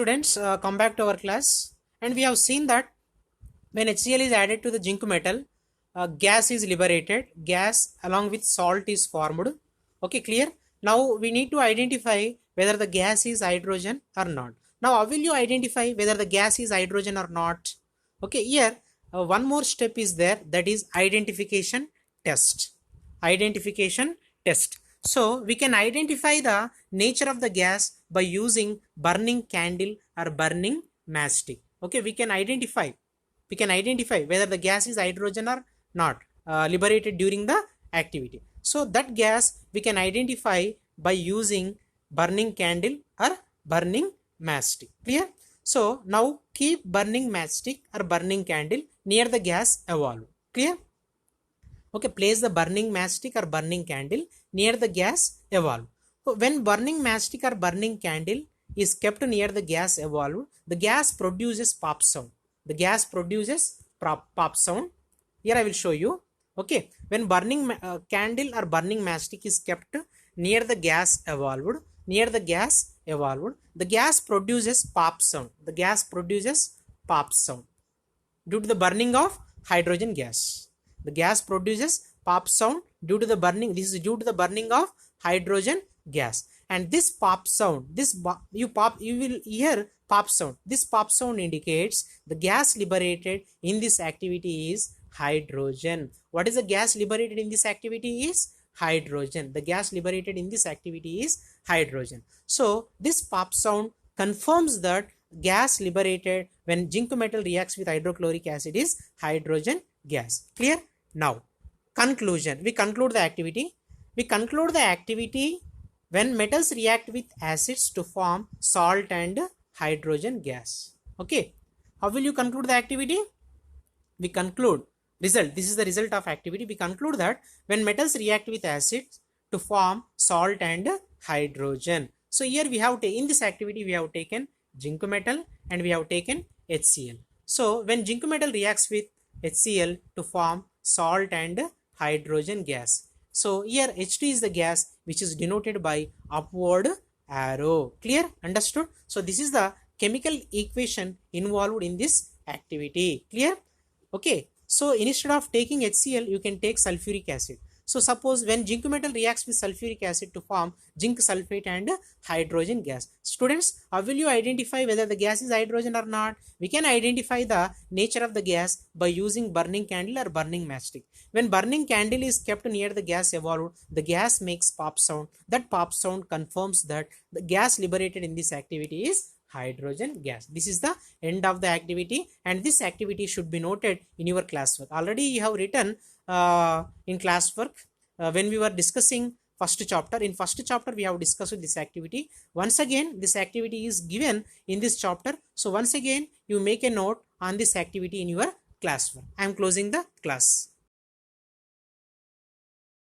Students, come back to our class, and we have seen that when HCl is added to the zinc metal, gas is liberated, gas along with salt is formed. Okay, clear? Now we need to identify whether the gas is hydrogen or not. Now how will you identify whether the gas is hydrogen or not? Okay, here one more step is there, that is identification test. Identification test. So we can identify the nature of the gas by using burning candle or burning matchstick. Okay, we can identify whether the gas is hydrogen or not liberated during the activity. So that gas we can identify by using burning candle or burning matchstick. Clear? So now keep burning matchstick or burning candle near the gas evolve. Clear? Okay, place the burning matchstick or burning candle near the gas evolve. So when burning matchstick or burning candle is kept near the gas evolve, the gas produces pop sound. The gas produces pop sound. Here I will show you. Okay, when burning candle or burning matchstick is kept near the gas evolved, the gas produces pop sound. The gas produces pop sound due to the burning of hydrogen gas. The gas produces pop sound due to the burning. This is due to the burning of hydrogen gas. And this pop sound, you will hear pop sound. This pop sound indicates the gas liberated in this activity is hydrogen. What is the gas liberated in this activity is hydrogen. The gas liberated in this activity is hydrogen. So this pop sound confirms that gas liberated when zinc metal reacts with hydrochloric acid is hydrogen gas. Clear? Now conclusion. We conclude the activity. When metals react with acids to form salt and hydrogen gas. Okay, how will you conclude the activity? We conclude result. This is the result of activity. We conclude that when metals react with acids to form salt and hydrogen. So here we have in this activity we have taken zinc metal and we have taken HCl. So when zinc metal reacts with HCl to form salt and hydrogen gas. So here H2 is the gas which is denoted by upward arrow. Clear? Understood? So this is the chemical equation involved in this activity. Clear? Okay. So instead of taking HCl, you can take sulfuric acid. So suppose when zinc metal reacts with sulfuric acid to form zinc sulfate and hydrogen gas. Students, how will you identify whether the gas is hydrogen or not? We can identify the nature of the gas by using burning candle or burning matchstick. When burning candle is kept near the gas evolved, the gas makes pop sound. That pop sound confirms that the gas liberated in this activity is hydrogen gas. This is the end of the activity, and this activity should be noted in your classwork. Already you have written in classwork when we were discussing first chapter. In first chapter we have discussed this activity. Once again this activity is given in this chapter. So once again you make a note on this activity in your classwork. I am closing the class.